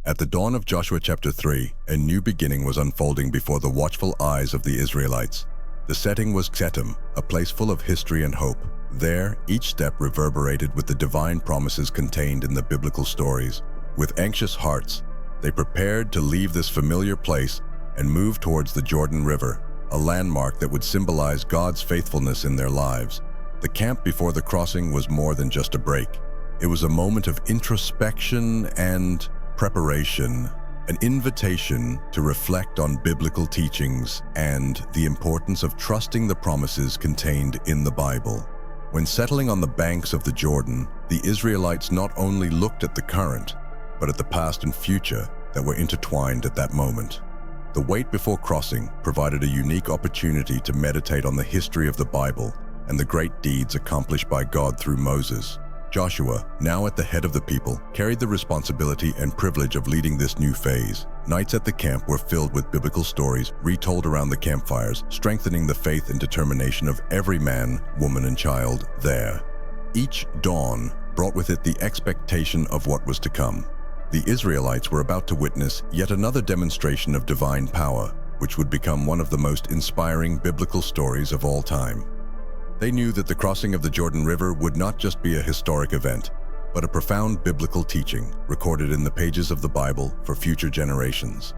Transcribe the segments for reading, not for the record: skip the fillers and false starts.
At the dawn of Joshua chapter 3, a new beginning was unfolding before the watchful eyes of the Israelites. The setting was Shittim, a place full of history and hope. There, each step reverberated with the divine promises contained in the biblical stories. With anxious hearts, they prepared to leave this familiar place and move towards the Jordan River, a landmark that would symbolize God's faithfulness in their lives. The camp before the crossing was more than just a break. It was a moment of introspection and preparation, an invitation to reflect on biblical teachings and the importance of trusting the promises contained in the Bible. When settling on the banks of the Jordan, the Israelites not only looked at the current, but at the past and future that were intertwined at that moment. The wait before crossing provided a unique opportunity to meditate on the history of the Bible and the great deeds accomplished by God through Moses. Joshua, now at the head of the people, carried the responsibility and privilege of leading this new phase. Nights at the camp were filled with biblical stories retold around the campfires, strengthening the faith and determination of every man, woman, and child there. Each dawn brought with it the expectation of what was to come. The Israelites were about to witness yet another demonstration of divine power, which would become one of the most inspiring biblical stories of all time. They knew that the crossing of the Jordan River would not just be a historic event, but a profound biblical teaching recorded in the pages of the Bible for future generations.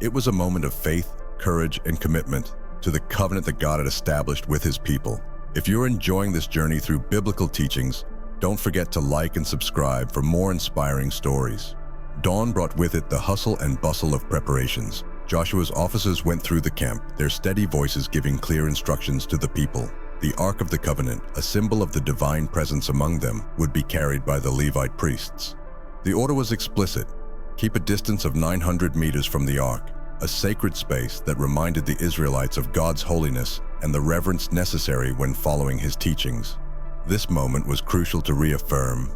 It was a moment of faith, courage, and commitment to the covenant that God had established with His people. If you're enjoying this journey through biblical teachings, don't forget to like and subscribe for more inspiring stories. Dawn brought with it the hustle and bustle of preparations. Joshua's officers went through the camp, their steady voices giving clear instructions to the people. The Ark of the Covenant, a symbol of the divine presence among them, would be carried by the Levite priests. The order was explicit: keep a distance of 900 meters from the Ark, a sacred space that reminded the Israelites of God's holiness and the reverence necessary when following His teachings. This moment was crucial to reaffirm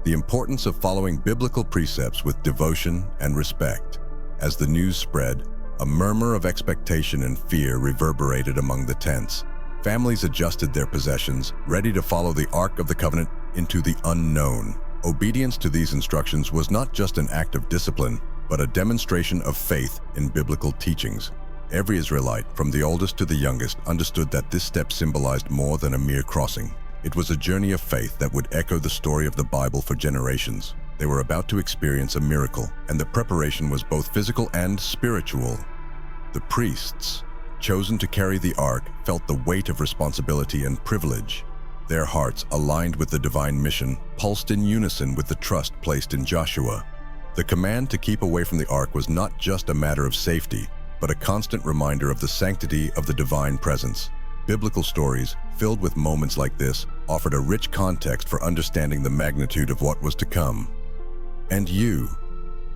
the importance of following biblical precepts with devotion and respect. As the news spread, a murmur of expectation and fear reverberated among the tents. Families adjusted their possessions, ready to follow the Ark of the Covenant into the unknown. Obedience to these instructions was not just an act of discipline, but a demonstration of faith in biblical teachings. Every Israelite, from the oldest to the youngest, understood that this step symbolized more than a mere crossing. It was a journey of faith that would echo the story of the Bible for generations. They were about to experience a miracle, and the preparation was both physical and spiritual. The priests, chosen to carry the Ark, felt the weight of responsibility and privilege. Their hearts, aligned with the divine mission, pulsed in unison with the trust placed in Joshua. The command to keep away from the Ark was not just a matter of safety, but a constant reminder of the sanctity of the divine presence. Biblical stories, filled with moments like this, offered a rich context for understanding the magnitude of what was to come. And you?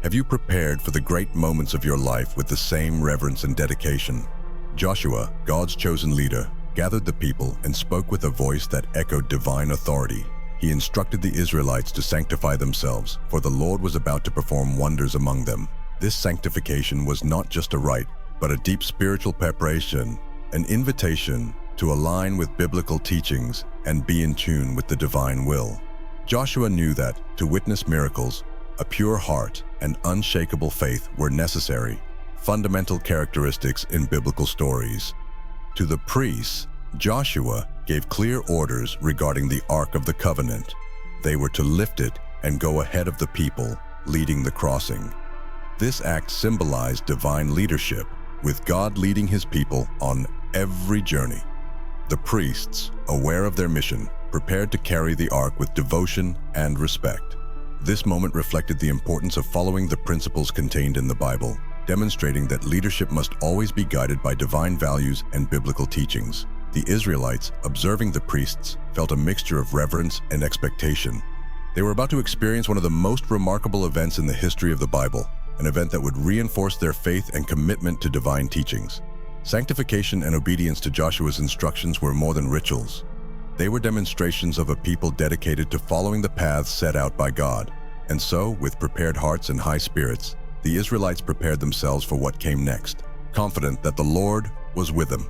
Have you prepared for the great moments of your life with the same reverence and dedication? Joshua, God's chosen leader, gathered the people and spoke with a voice that echoed divine authority. He instructed the Israelites to sanctify themselves, for the Lord was about to perform wonders among them. This sanctification was not just a rite, but a deep spiritual preparation, an invitation to align with biblical teachings and be in tune with the divine will. Joshua knew that, to witness miracles, a pure heart and unshakable faith were necessary, fundamental characteristics in biblical stories. To the priests, Joshua gave clear orders regarding the Ark of the Covenant. They were to lift it and go ahead of the people, leading the crossing. This act symbolized divine leadership, with God leading His people on every journey. The priests, aware of their mission, prepared to carry the Ark with devotion and respect. This moment reflected the importance of following the principles contained in the Bible, demonstrating that leadership must always be guided by divine values and biblical teachings. The Israelites, observing the priests, felt a mixture of reverence and expectation. They were about to experience one of the most remarkable events in the history of the Bible, an event that would reinforce their faith and commitment to divine teachings. Sanctification and obedience to Joshua's instructions were more than rituals. They were demonstrations of a people dedicated to following the paths set out by God. And so, with prepared hearts and high spirits, the Israelites prepared themselves for what came next, confident that the Lord was with them.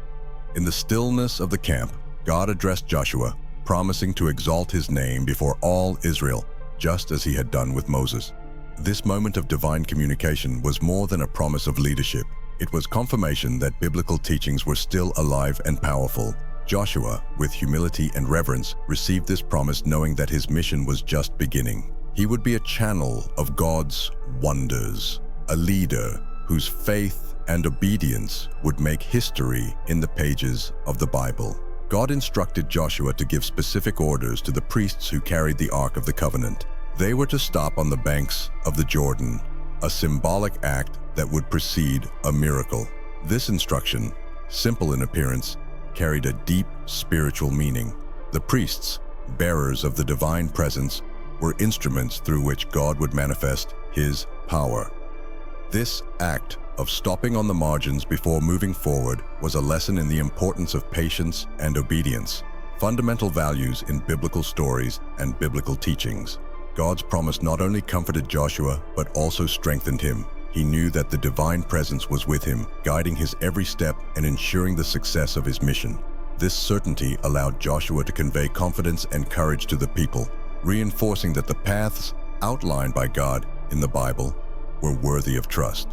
In the stillness of the camp, God addressed Joshua, promising to exalt His name before all Israel, just as He had done with Moses. This moment of divine communication was more than a promise of leadership. It was confirmation that biblical teachings were still alive and powerful. Joshua, with humility and reverence, received this promise knowing that his mission was just beginning. He would be a channel of God's wonders, a leader whose faith and obedience would make history in the pages of the Bible. God instructed Joshua to give specific orders to the priests who carried the Ark of the Covenant. They were to stop on the banks of the Jordan, a symbolic act that would precede a miracle. This instruction, simple in appearance, carried a deep spiritual meaning. The priests, bearers of the divine presence, were instruments through which God would manifest his power. This act of stopping on the margins before moving forward was a lesson in the importance of patience and obedience, fundamental values in biblical stories and biblical teachings. God's promise not only comforted Joshua, but also strengthened him. He knew that the divine presence was with him, guiding his every step and ensuring the success of his mission. This certainty allowed Joshua to convey confidence and courage to the people, reinforcing that the paths outlined by God in the Bible were worthy of trust.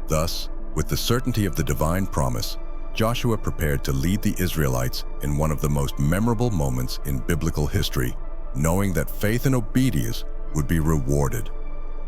Thus, with the certainty of the divine promise, Joshua prepared to lead the Israelites in one of the most memorable moments in biblical history, knowing that faith and obedience would be rewarded.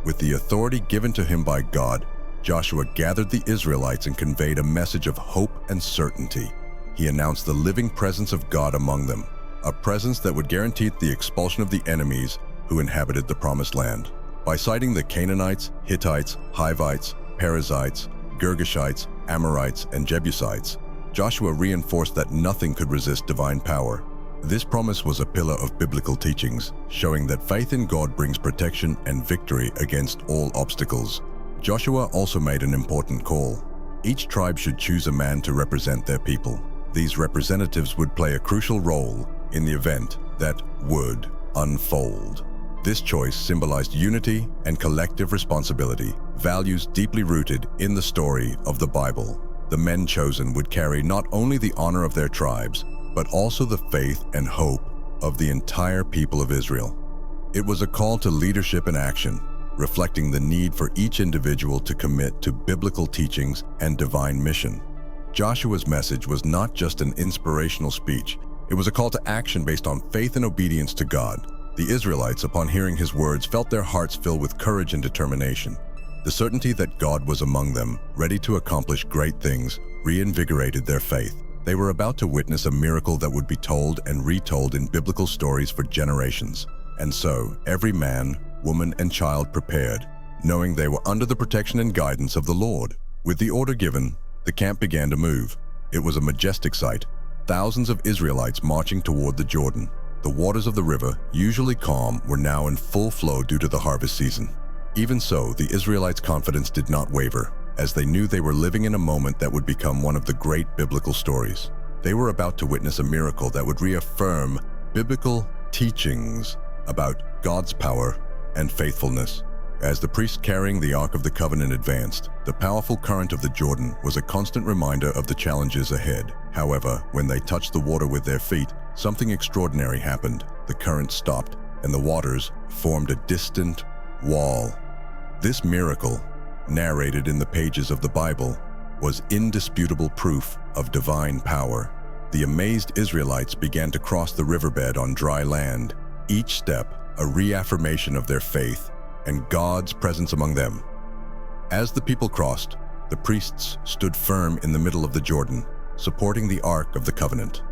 With the authority given to him by God, Joshua gathered the Israelites and conveyed a message of hope and certainty. He announced the living presence of God among them, a presence that would guarantee the expulsion of the enemies who inhabited the Promised Land. By citing the Canaanites, Hittites, Hivites, Perizzites, Girgashites, Amorites, and Jebusites, Joshua reinforced that nothing could resist divine power. This promise was a pillar of biblical teachings, showing that faith in God brings protection and victory against all obstacles. Joshua also made an important call. Each tribe should choose a man to represent their people. These representatives would play a crucial role in the event that would unfold. This choice symbolized unity and collective responsibility, values deeply rooted in the story of the Bible. The men chosen would carry not only the honor of their tribes, but also the faith and hope of the entire people of Israel. It was a call to leadership and action, reflecting the need for each individual to commit to biblical teachings and divine mission. Joshua's message was not just an inspirational speech, it was a call to action based on faith and obedience to God. The Israelites, upon hearing his words, felt their hearts fill with courage and determination. The certainty that God was among them, ready to accomplish great things, reinvigorated their faith. They were about to witness a miracle that would be told and retold in biblical stories for generations. And so, every man, woman, and child prepared, knowing they were under the protection and guidance of the Lord. With the order given, the camp began to move. It was a majestic sight, thousands of Israelites marching toward the Jordan. The waters of the river, usually calm, were now in full flow due to the harvest season. Even so, the Israelites' confidence did not waver, as they knew they were living in a moment that would become one of the great biblical stories. They were about to witness a miracle that would reaffirm biblical teachings about God's power and faithfulness. As the priests carrying the Ark of the Covenant advanced, the powerful current of the Jordan was a constant reminder of the challenges ahead. However, when they touched the water with their feet, something extraordinary happened. The current stopped, and the waters formed a distant wall. This miracle, narrated in the pages of the Bible, was indisputable proof of divine power. The amazed Israelites began to cross the riverbed on dry land, each step a reaffirmation of their faith and God's presence among them. As the people crossed, the priests stood firm in the middle of the Jordan, supporting the Ark of the Covenant.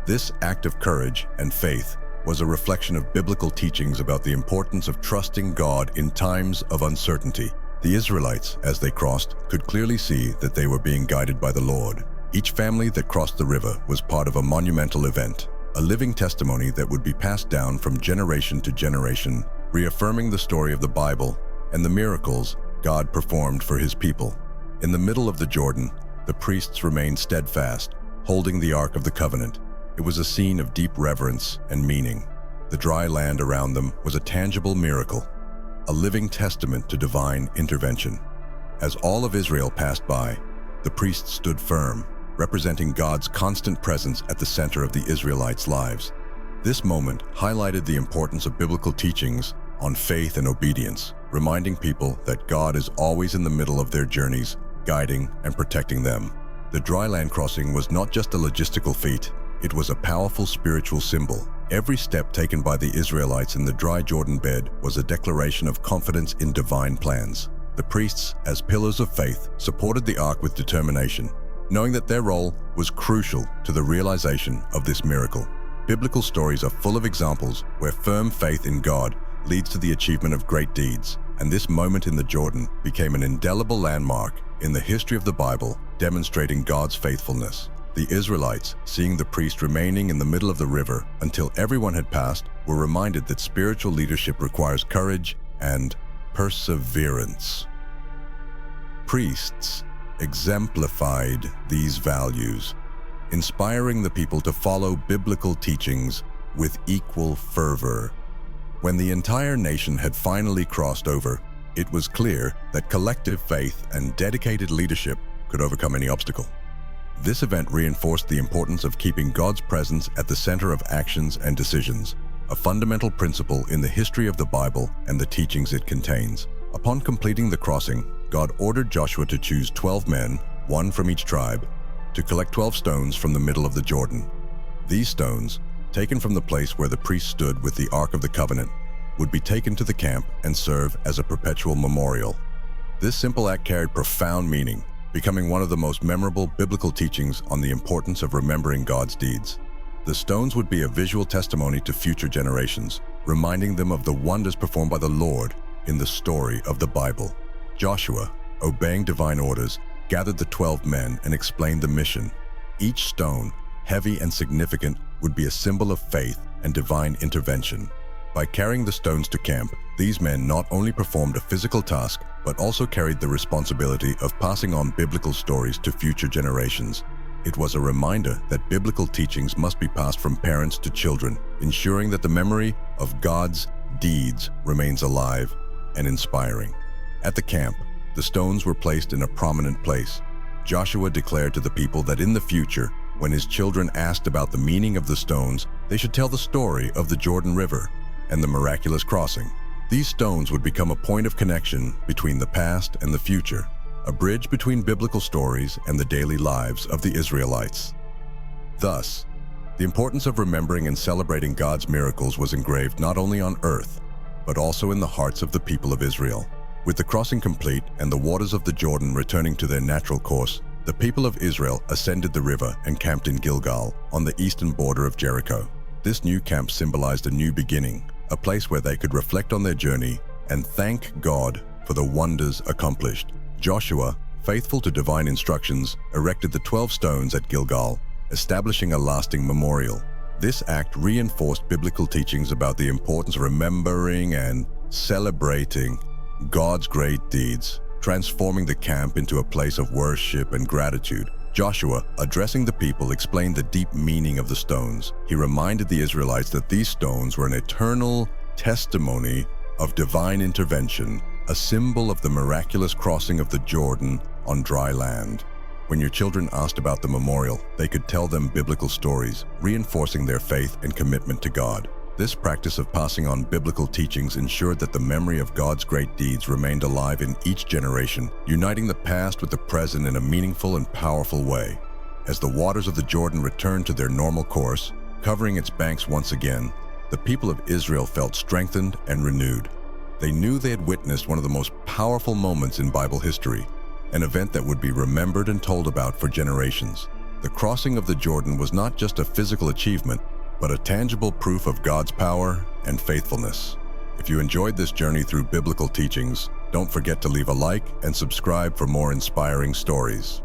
This act of courage and faith was a reflection of biblical teachings about the importance of trusting God in times of uncertainty. The Israelites, as they crossed, could clearly see that they were being guided by the Lord. Each family that crossed the river was part of a monumental event, a living testimony that would be passed down from generation to generation, reaffirming the story of the Bible and the miracles God performed for his people. In the middle of the Jordan, the priests remained steadfast, holding the Ark of the Covenant. It was a scene of deep reverence and meaning. The dry land around them was a tangible miracle, a living testament to divine intervention. As all of Israel passed by, the priests stood firm, representing God's constant presence at the center of the Israelites' lives. This moment highlighted the importance of biblical teachings on faith and obedience, reminding people that God is always in the middle of their journeys, guiding and protecting them. The dry land crossing was not just a logistical feat, it was a powerful spiritual symbol. Every step taken by the Israelites in the dry Jordan bed was a declaration of confidence in divine plans. The priests, as pillars of faith, supported the ark with determination, knowing that their role was crucial to the realization of this miracle. Biblical stories are full of examples where firm faith in God leads to the achievement of great deeds, and this moment in the Jordan became an indelible landmark in the history of the Bible, demonstrating God's faithfulness. The Israelites, seeing the priest remaining in the middle of the river until everyone had passed, were reminded that spiritual leadership requires courage and perseverance. Priests exemplified these values, inspiring the people to follow biblical teachings with equal fervor. When the entire nation had finally crossed over, it was clear that collective faith and dedicated leadership could overcome any obstacle. This event reinforced the importance of keeping God's presence at the center of actions and decisions, a fundamental principle in the history of the Bible and the teachings it contains. Upon completing the crossing, God ordered Joshua to choose 12 men, one from each tribe, to collect 12 stones from the middle of the Jordan. These stones, taken from the place where the priest stood with the Ark of the Covenant, would be taken to the camp and serve as a perpetual memorial. This simple act carried profound meaning, becoming one of the most memorable biblical teachings on the importance of remembering God's deeds. The stones would be a visual testimony to future generations, reminding them of the wonders performed by the Lord in the story of the Bible. Joshua, obeying divine orders, gathered the 12 men and explained the mission. Each stone, heavy and significant, would be a symbol of faith and divine intervention. By carrying the stones to camp, these men not only performed a physical task, but also carried the responsibility of passing on biblical stories to future generations. It was a reminder that biblical teachings must be passed from parents to children, ensuring that the memory of God's deeds remains alive and inspiring. At the camp, the stones were placed in a prominent place. Joshua declared to the people that in the future, when his children asked about the meaning of the stones, they should tell the story of the Jordan River and the miraculous crossing. These stones would become a point of connection between the past and the future, a bridge between biblical stories and the daily lives of the Israelites. Thus, the importance of remembering and celebrating God's miracles was engraved not only on earth, but also in the hearts of the people of Israel. With the crossing complete and the waters of the Jordan returning to their natural course, the people of Israel ascended the river and camped in Gilgal, on the eastern border of Jericho. This new camp symbolized a new beginning, a place where they could reflect on their journey and thank God for the wonders accomplished. Joshua, faithful to divine instructions, erected the 12 stones at Gilgal, establishing a lasting memorial. This act reinforced biblical teachings about the importance of remembering and celebrating God's great deeds, transforming the camp into a place of worship and gratitude. Joshua, addressing the people, explained the deep meaning of the stones. He reminded the Israelites that these stones were an eternal testimony of divine intervention, a symbol of the miraculous crossing of the Jordan on dry land. When your children asked about the memorial, they could tell them biblical stories, reinforcing their faith and commitment to God. This practice of passing on biblical teachings ensured that the memory of God's great deeds remained alive in each generation, uniting the past with the present in a meaningful and powerful way. As the waters of the Jordan returned to their normal course, covering its banks once again, the people of Israel felt strengthened and renewed. They knew they had witnessed one of the most powerful moments in Bible history, an event that would be remembered and told about for generations. The crossing of the Jordan was not just a physical achievement, but a tangible proof of God's power and faithfulness. If you enjoyed this journey through biblical teachings, don't forget to leave a like and subscribe for more inspiring stories.